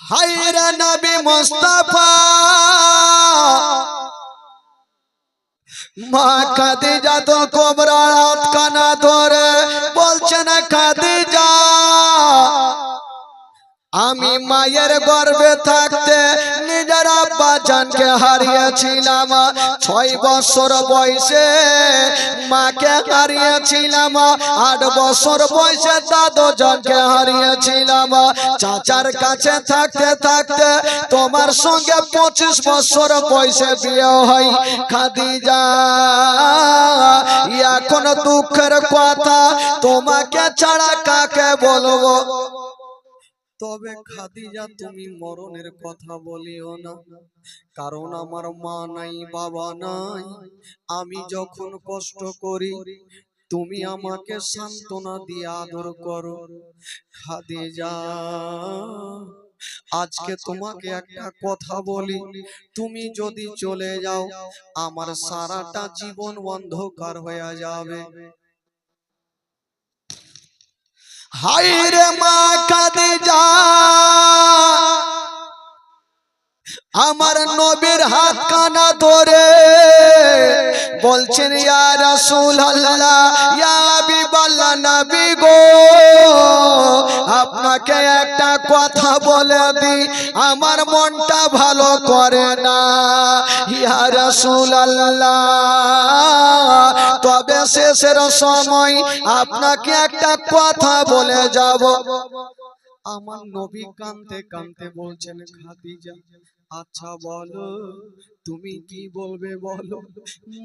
হায়রে নবী মুস্তাফা মা খাদিজা তো কোবরা হাত কানা ধরে বলছেন খাদিজা আমি মায়ের গর্ভে থাকতে নিজের আব্বা জানকে হারিয়েছিলাম 6 বছর বয়সে মাকে হারিয়েছিলাম 8 বছর বয়সে দাদু জানকে হারিয়েছিলাম চাচার কাছে থাকতে থাকতে তোমার সঙ্গে 25 বছর বয়সে বিয়ে হয় খাদিজা এখন দুঃখের কথা তোমাকে ছাড়া কাকে বলবো তবে খাদিজা তুমি মরণের কথা বলিও না কারণ আমার মা নাই বাবা নাই আমি যখন কষ্ট করি তুমি আমাকে সান্ত্বনা দিয়ে আদর করো খাদিজা আজকে তোমাকে একটা কথা বলি তুমি যদি চলে যাও আমার সারাটা জীবন অন্ধকার হয়ে যাবে হায়রে মা খাদিজা আমার নবীর হাত কানা ধরে বলছেন ইয়া রাসূলুল্লাহ ইয়া হাবিবাল্লাহ নবী গো আপনাকে একটা কথা বলে দি আমার মনটা ভালো করে না ইয়া রাসূলুল্লাহ তবে শেষের সময় আপনাকে একটা কথা বলে যাব আমার নবী কাঁদতে কাঁদতে বলছেন খাদিজা আচ্ছা বলো তুমি কি বলবে বলো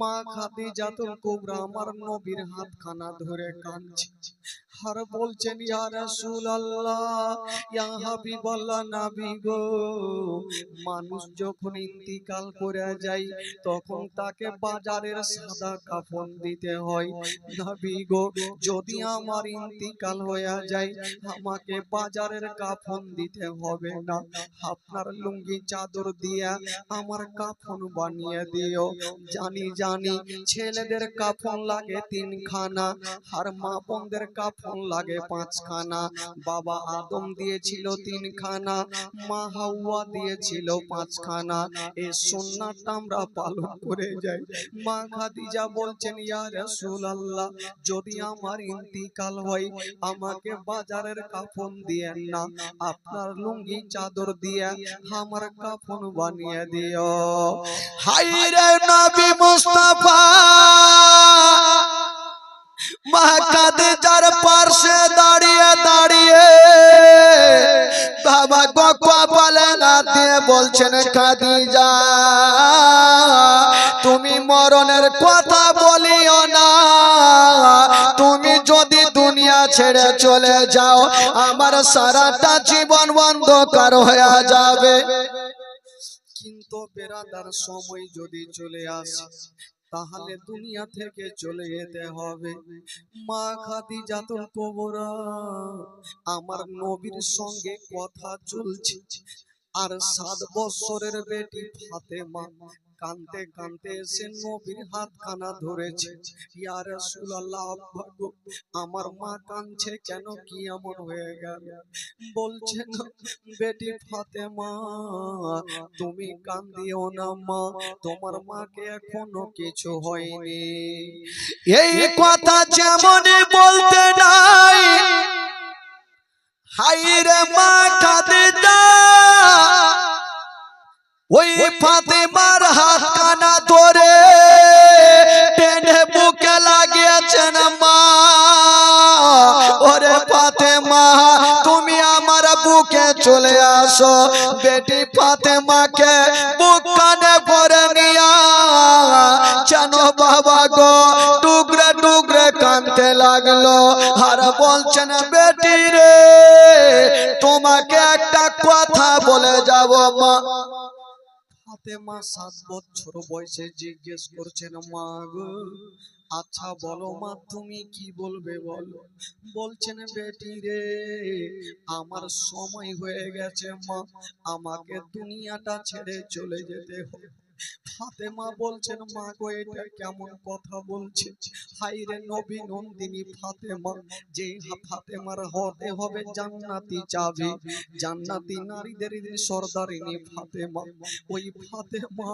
মা খাদিজাতুল কুবরা আমার নবীর হাতখানা ধরে কাঁদছে আর বলছেন ইয়া রাসূলুল্লাহ ইয়া হাবিবাল্লাহ নবী গো মানুষ যখন ইন্তিকাল করে যায় তখন তাকে বাজারের সাদা কাফন দিতে হয় নবী গো যদি আমার ইন্তিকাল হয়ে যায় আমাকে বাজারের কাফন দিতে হবে না আপনার লুঙ্গি চাদর দিয়া আমার কাফন বানিয়ে দিও জানি জানি ছেলেদের কাফন লাগে 3 খানা আর মা বোনদের কাফন লাগে 5 খানা বাবা আদম দিয়েছিল 3 খানা মা হাওয়া দিয়েছিল 5 খানা এই সুন্নাতটা আমরা পালন করে যাই মা খাদিজা বলছেন ইয়া রাসূলুল্লাহ যদি আমার ইন্তিকাল হয় আমাকে বাজারের কাফন দিয়েন না আপনার লুঙ্গি চাদর দিয়ে আমার কাফন বানিয়ে দিও হায়রে নবী মুস্তাফা মা খাদিজার পাশে দাঁড়িয়ে দাঁড়িয়ে বাবা গো কপালে না দিয়ে বলছেন খাদিজা তুমি মরণের কথা বলিও না তুমি যদি দুনিয়া ছেড়ে চলে যাও আমার সারাটা জীবন অন্ধকার হয়ে যাবে কিন্তু বেরাদার সময় যদি চলে আসে তাহলে দুনিয়া থেকে চলে যেতে হবে মা খাদিজাতুল কুবরা আমার নবীর সঙ্গে কথা চলছে আর 7 বছরের বেটি ফাতেমা কাঁদতে কাঁদতে এসে নবীর হাতখানা ধরেছে ইয়া রাসূলুল্লাহ আব্বা গো আমার মা কাঁদছে কেন কি এমন হয়ে গেল বলছেন বেটি ফাতেমা তুমি কাঁদিও না মা তোমার মাকে এখনো কিছু হয়নি এই কথা যেমনই বলতে নাই হায়রে মা খাদিজা ওই ফাতেমার হাতখানা ধরে টেনে বুকে লাগিয়েছেন মা ওরে ফাতেমা তুমি আমার বুকে চলে আসো বেটি ফাতেমাকে বুক কানে ভরে নিয়া জানো বাবা গো টুকরে টুকরে কাঁদতে লাগলো আর বলছেন বেটি রে তোমাকে একটা কথা বলে যাব মা ফাতেমা 7 বছর বয়সে জিজ্ঞেস করছেন মা গো আচ্ছা বলো মা তুমি কি বলবে বলো বলছেন বেটি রে আমার সময় হয়ে গেছে মা আমাকে দুনিয়াটা ছেড়ে চলে যেতে হবে ফাতেমা বলছেন, মা গো এটা কেমন কথা বলছে? হাই রে নবী নন্দিনী ফাতেমা, যে ফাতেমার হতে হবে জান্নাতি চাবি, জান্নাতি নারীদের সর্দারিনী ফাতেমা। ওই ফাতেমা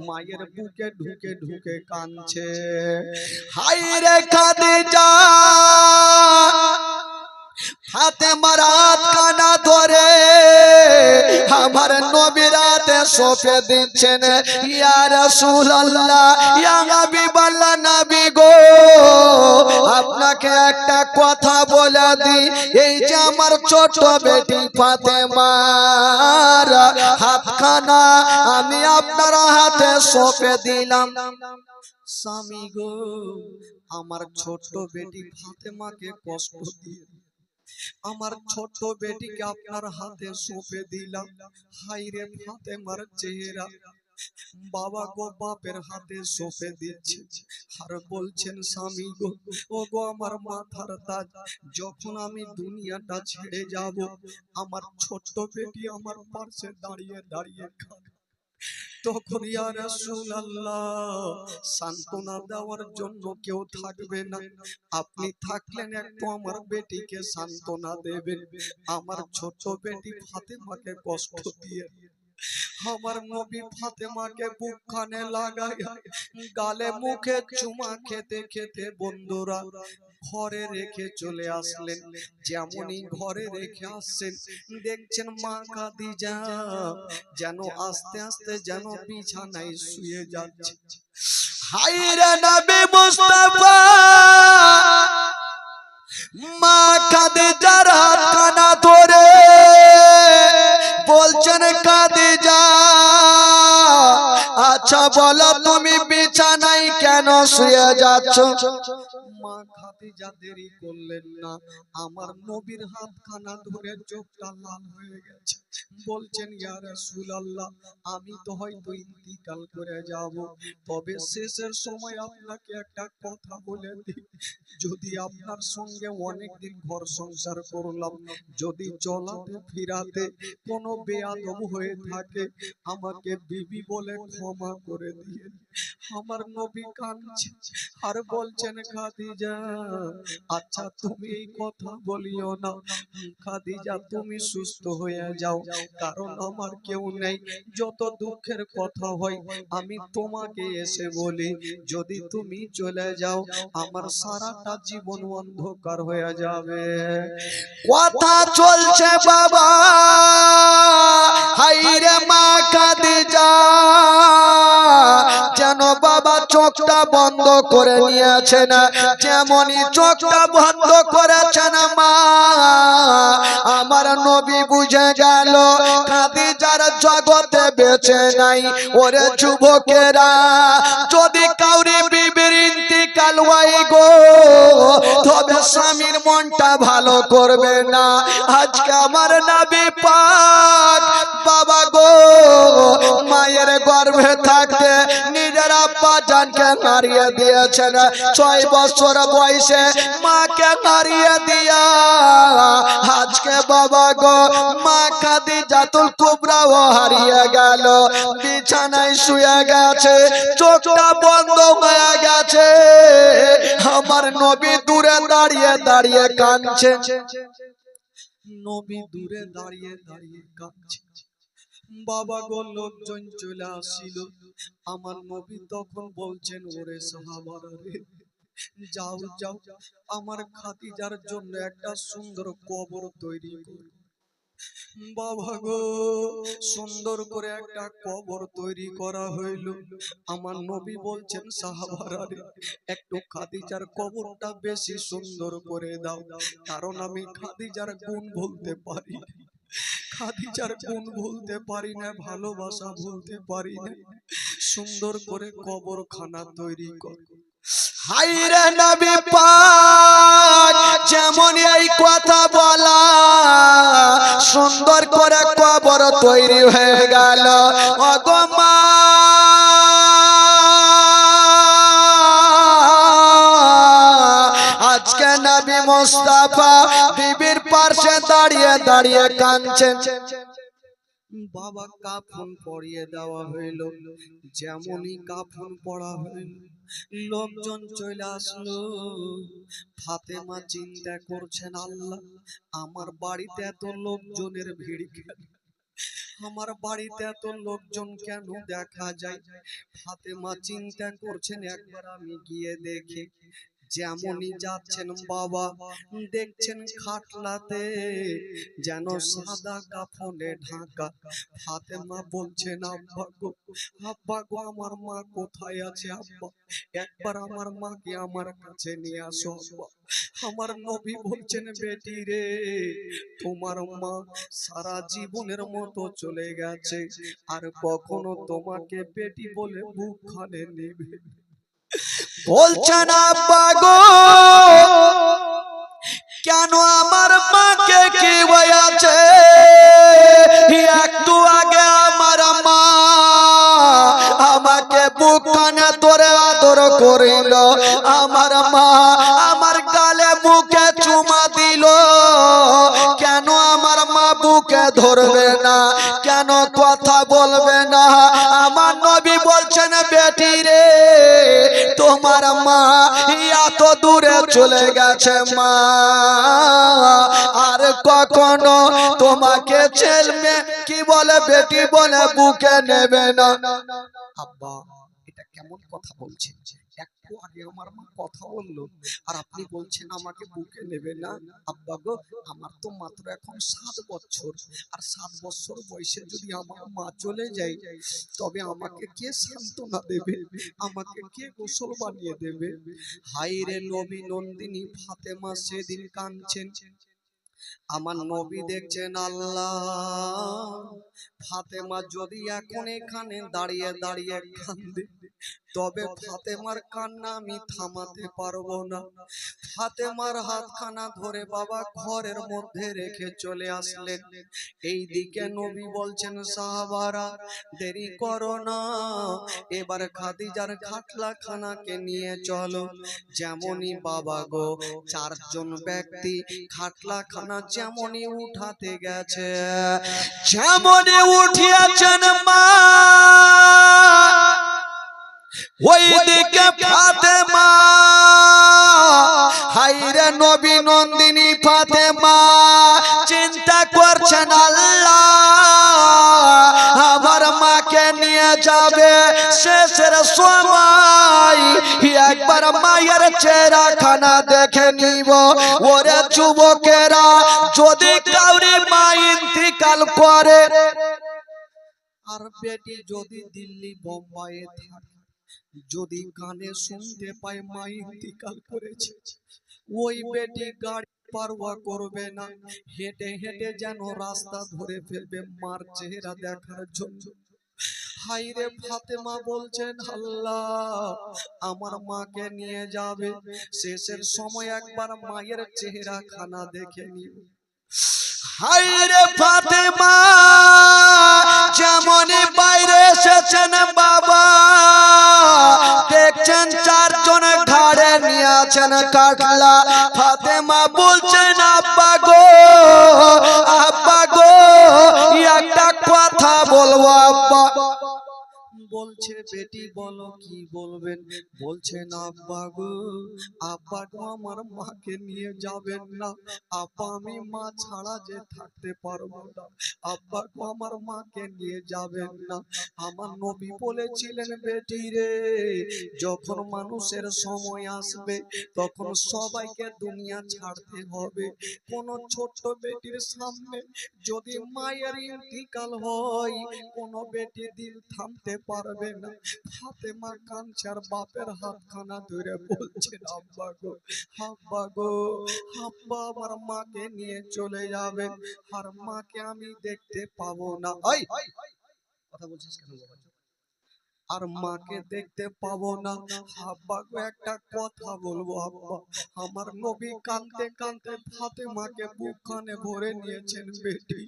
মায়ের বুকে ঢুকে ঢুকে কাঁদছে। হাই রে খাদিজা, ফাতেমার হাত কানা ধরে আমার নবীর হাতে সঁপে দিচ্ছেন। ইয়া রাসূলুল্লাহ, ইয়া হাবিবাল্লাহ, নবী গো আপনাকে একটা কথা বলে দিই, এই যে আমার ছোট বেটি ফাতেমার হাতখানা আমি আপনার হাতে সঁপে দিলাম। স্বামী গো, আমার ছোট বেটি ফাতেমাকে কষ্ট দিয়ে আমার ছোট বেটিকে আপনার হাতে সঁপে দিলাম। হাই রে ফাতেমার চেহারা, বাবা গো বাপের হাতে সঁপে দিচ্ছে আর বলছেন, স্বামী গো, ও গো আমার মাথার তাজ, যখন আমি দুনিয়াটা ছেড়ে যাব আমার ছোট্ট বেটি আমার পাশে দাঁড়িয়ে দাঁড়িয়ে খাবে। তখন ইয়া রাসূলুল্লাহ, সান্ত্বনা দেওয়ার জন্য কেউ থাকবে না, আপনি থাকলেন একটু আমার বেটিকে সান্ত্বনা দেবেন। আমার ছোট বেটি ফাতেমাকে কষ্ট দিয়ে আমার নবী ফাতেমাকে বুকখানে লাগাইয়া গালে মুখে চুমা খেতে খেতে বন্ধুরা ঘরে রেখে চলে আসলেন। যেমনই ঘরে রেখে আসছেন, দেখছেন মা খাদিজা যেন আস্তে আস্তে যেন বিছানায় শুয়ে যাচ্ছে। হায় রে নবী মুস্তাফা, মা খাদিজার হাত কানা ধরে বলছেন, খাদিজা আচ্ছা বলো তুমি বিছানায় কেন শুয়ে যাচ্ছ? মা খাদিজা দেরি করলেন না, আমার নবীর হাতখানা ধরে চোখটা লাল হয়ে গেছে। বলছেন, ইয়া রাসূলুল্লাহ, আমি তো হয়তো ইন্তিকাল করে যাব, তবে শেষের সময় আপনাকে একটা কথা বলে দিই, যদি আপনার সঙ্গে অনেকদিন ঘর সংসার করলাম, যদি চলাতে ফিরাতে কোনো বেয়াদব হয়ে থাকে আমাকে বিবি বলে ক্ষমা করে দিয়ে। আমার নবী কাঁদছে আর বলছেন, খাদিজা আচ্ছা তুমি এই কথা বলিও না, খাদিজা তুমি সুস্থ হয়ে যাও, কারণ আমার কেউ নেই, যত দুঃখের কথা হয় আমি তোমাকে এসে বলি, যদি তুমি চলে যাও আমার সারাটা জীবন অন্ধকার হয়ে যাবে। কথা চলছে বাবা, হাইরে মা খাদিজা যেন বাবা চোখটা বন্ধ করে নিয়েছেন, যেমনই চোখটা বন্ধ করেছেন মা আমার নবী বুঝে গেল খাদিজার জগতে বেঁচে নাই। ওরে যুবকেরা, যদি কাউরি বিবির ইন্তিকাল হয় গো, তবে স্বামীর মনটা ভালো করবে না। আজকে আমার নবী পাক বাবা গো মায়ের গর্ভে থাকতে নিজের আব্বা জানকে হারিয়ে দিয়েছেন, 6 বছর বয়সে মাকে হারিয়ে দিয়া আজকে বাবা গো মা খাদিজাতুল কুবরাও হারিয়ে গেল, বিছানায় শুয়ে গেছে, চোখটা বন্ধ হয়ে গেছে। আমার নবী দূরে দাঁড়িয়ে দাঁড়িয়ে কাঁদছে, নবী দূরে দাঁড়িয়ে দাঁড়িয়ে কাঁদছে। বাবা গো লোকজন চলে আসিল, আমার নবী তখন বলছেন, ওরে সাহাবারা রে, যাও যাও আমার খাদিজার জন্য একটা সুন্দর কবর তৈরি করো। বাবা গো সুন্দর করে একটা কবর তৈরি করা হইল। আমার নবী বলছেন, সাহাবারা রে, একটু খাদিজার কবরটা বেশি সুন্দর করে দাও, কারণ আমি খাদিজার গুণ ভুলতে পারি, খাদিজার গুণ ভুলতে পারি না, ভালোবাসা ভুলতে পারি না, সুন্দর করে কবরখানা তৈরি কর। হায়রে নবী পাক যেমন এই কথা বলা, সুন্দর করে কবর তৈরি হয়ে গেল। ওগো মা আজকে নবী মুস্তাফা বিবির পাশে দাঁড়িয়ে দাঁড়িয়ে কাঁদছেন। বাবা কাফন পরিয়ে দেওয়া হইল। যেমনই কাফন পরা হইল, লোকজন চলে আসলো। ফাতেমা চিন্তা করছেন, আল্লাহ আমার বাড়িতে এত লোকজনের ভিড় কেন, আমার বাড়িতে এত লোকজন কেন দেখা যায়। ফাতেমা চিন্তা করছেন, একবার আমি গিয়ে দেখি। যেমনই যাচ্ছেন বাবা, দেখছেন খাটলাতে যেন সাদা কাফনে ঢাকা। ফাতেমা বলছেন, আব্বা গো, আব্বা গো, আমার মা কোথায় আছে আব্বা? একবার আমার মাকে আমার কাছে নিয়ে আসো আব্বা। আমার নবী বলছেন, বেটি রে, তোমার মা সারা জীবনের মতো চলে গেছে, আর কখনো তোমাকে বেটি বলে বুক খানে নেবে। বলছেন, আব্বা গো, কেন আমার মাকে কি হয়েছে? একটু আগে আমার মা আমাকে বুক কানে ধরে আদর করিল, আমার মা আমার গালে মুখে চুমা দিল। কেন আমার মা বুকে ধরবে না? কেন কথা বলবে না? আমার নবী বলছেন, বেটি রে, তোমার মা এত দূরে চলে গেছে মা, আর কখনো তোমাকে ছেলে কি বলে বেটি বলে বুকে নেবে না। আব্বা, এটা কেমন কথা বলছেন? একটু আগে আমার মা কথা বললো, আর আপনি বলছেন আমাকে বুকে নেবে না? আব্বা গো, আমার তো মাত্র এখন 7 বছর, আর 7 বছর বয়সে যদি আমার মা চলে যায়, তবে আমাকে কে সান্ত্বনা দেবে? আমাকে কে গোসল বানিয়ে দেবে? হায় রে নবী নন্দিনী ফাতেমা সেদিন কাঁদছেন। আমার নবী দেখছেন, আল্লাহ ফাতেমা যদি এখন এখানে দাঁড়িয়ে দাঁড়িয়ে কাঁদে, তবে ফাতেমার কান্না আমি থামাতে পারবো না। ফাতেমার হাতখানা ধরে বাবা ঘরের মধ্যে রেখে চলে আসলেন। এই দিকে নবী বলছেন, সাহাবারা দেরি করো না, এবার খাদিজার খাটলা খানাকে নিয়ে চলো। যেমনই বাবা গো 4 জন ব্যক্তি খাটলা খানা যেমনই উঠাতে গেছে, যেমনই উঠিয়াছেন মা, ওইদিকে ফাতেমা, হায়রে নবী নন্দিনী ফাতেমা চিন্তা করছেন, আল্লাহ আমার মাকে নিয়ে যাবে শেষের সময়, একবার মায়ের চেহারা খানা দেখে নিব। ওরে যুবকেরা, যদি কাউরি মা ইন্তিকাল করে, আর বেটি যদি দিল্লি বোম্বাইয়ে থাকে, যদি কানে শুনতে পায় মা ইন্তিকাল করেছে, ওই বেটি গাড়ি পারওয়া করবে না, হেঁটে হেঁটে যেন রাস্তা ধরে ফেলবে মার চেহারা দেখার জন্য। হায়রে ফাতেমা বলছেন, আল্লাহ আমার মাকে নিয়ে যাবে শেষের সময়, একবার মায়ের চেহারা খানা দেখে নিব। হায়রে ফাতেমা যেমনই বাইরে এসেছেন বাবা, দেখছেন 4 জন ঘাড়ে নিয়ে আছেন কাটলা। ফাতেমা বলছেন, আব্বা গো, আব্বা গো, একটা কথা বলবো আব্বা। বলছে, বেটি বলো কি বলবেন? বলছেন, আব্বা গো, আব্বা গো, আমার মাকে নিয়ে যাবেন না আব্বা, আমি মা ছাড়া যে থাকতে পারবো না, আব্বা গো আমার মাকে নিয়ে যাবেন না। আমার নবী বলেছিলেন, বেটি রে, যখন মানুষের সময় আসবে তখন সবাইকে দুনিয়া ছাড়তে হবে। কোন ছোট্ট বেটির সামনে যদি মায়ের ইন্তিকাল হয়, কোন বেটি দিল থামতে পারবে না। ফাতেমা কাঁদছে, আর বাপের হাতখানা ধরে বলছেন, আব্বা গো, আব্বা গো, আব্বা আমার মাকে নিয়ে চলে যাবেন, আর মাকে আমি দেখতে পাবো না। কথা বলছিস কেন বাবা? আর মাকে দেখতে পাবো না। আব্বা গো একটা কথা বলবো আব্বা, আমার নবী কাঁদতে কাঁদতে ফাতেমাকে বুকখানে ভরে নিয়েছেন বেটি।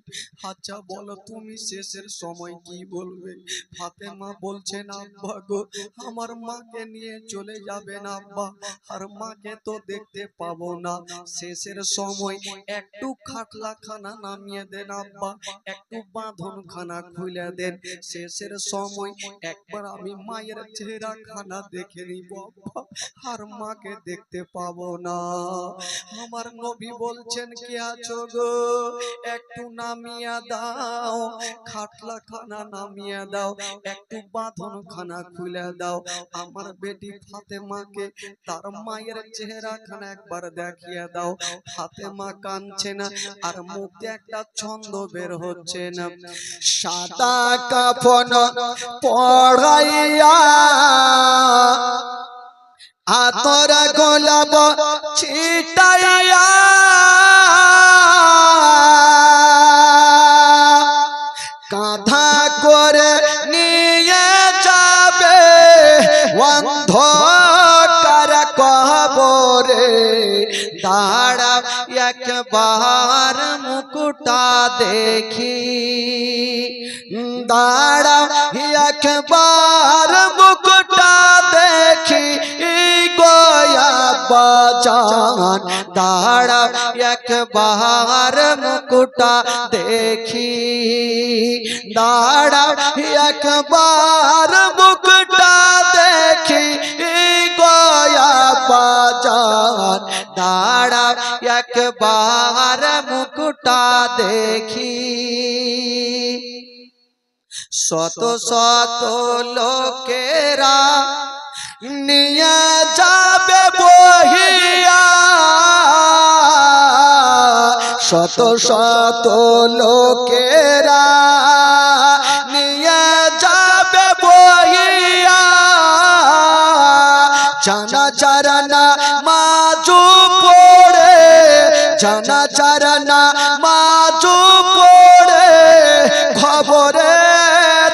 আচ্ছা বলো তুমি শেষের সময় কি বলবে? ফাতেমা বলছেন আব্বা গো আমার মাকে নিয়ে চলে যাবেন আব্বা, আর মাকে তো দেখতে পাবো না। শেষের সময় একটু খাটলা খানা নামিয়ে দেন আব্বা, একটু বাঁধন খানা খুলে দেন। শেষের সময় একবার আমি মায়ের চেহারা খানা দেখে নিব আব্বা, আর মাকে দেখতে পাবো না। আমার নবী বলছেন কে আছো গো, একটু নামিয়ে দাও, খাটলা খানা নামিয়ে দাও, একটু বাঁধন খানা খুলে দাও। আমার বেটি ফাতেমাকে তার মায়ের চেহারা খানা একবার দেখিয়ে দাও। ফাতেমা কাঁদছে না, আর মুখে একটা ছন্দ বের হচ্ছে না। সাদা কাফন পড়াইয়া আতর গোলাপ ছিটাইয়া কাঁধা করে নিয়ে যাবে অন্ধকার কবরে। দাঁড়া একবার মুকুটা দেখি, দাঁড়া একবার মুকুটা দেখি গয়া বাজান, দাঁড়া একবার মুকুটা দেখি, দাঁড়া একবার মুকুটা দেখি গয়া বাজান, দাঁড়া একবার মুকুটা দেখি। শত শত লোকেরা নিয়ে যাবে বহিয়া, শত শত লোকেরা নিয়ে যাবে বহিয়া। জানা চারানা মাজু পড়ে, জানা চারানা মাজু পড়ে খবরে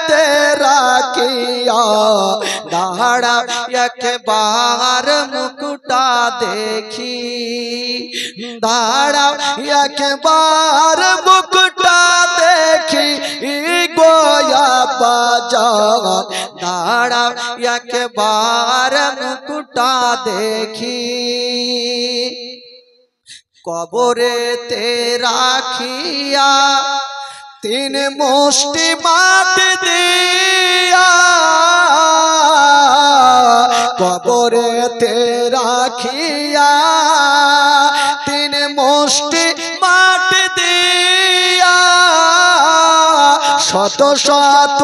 তেরা কিয়া। দাঁড়া একবার মুকুটা দেখি, দাঁড়া একবার মুকুটা দেখি গয়া বাজার, দাঁড়া একবার মুকুটা দেখি। কবরে তেরা খিয়া তিন মুষ্টি মাটি দিয়া, কবরে তেরা খিয়া তিন মুষ্টি মাটি দিয়া। শত শত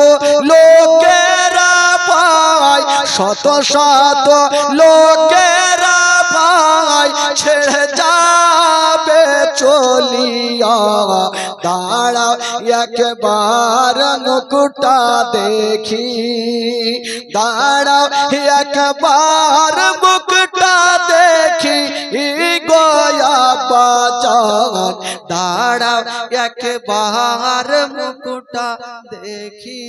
লোকেরা পায়, শত শত লোকেরা পায় ছেড়ে যাবে চলিয়া। দাঁড়া একবার মুকুটা দেখি, দাঁড়া একবার মুকুটা দেখি গয়া বাজান, দাঁড়া একবার মুকুটা দেখি।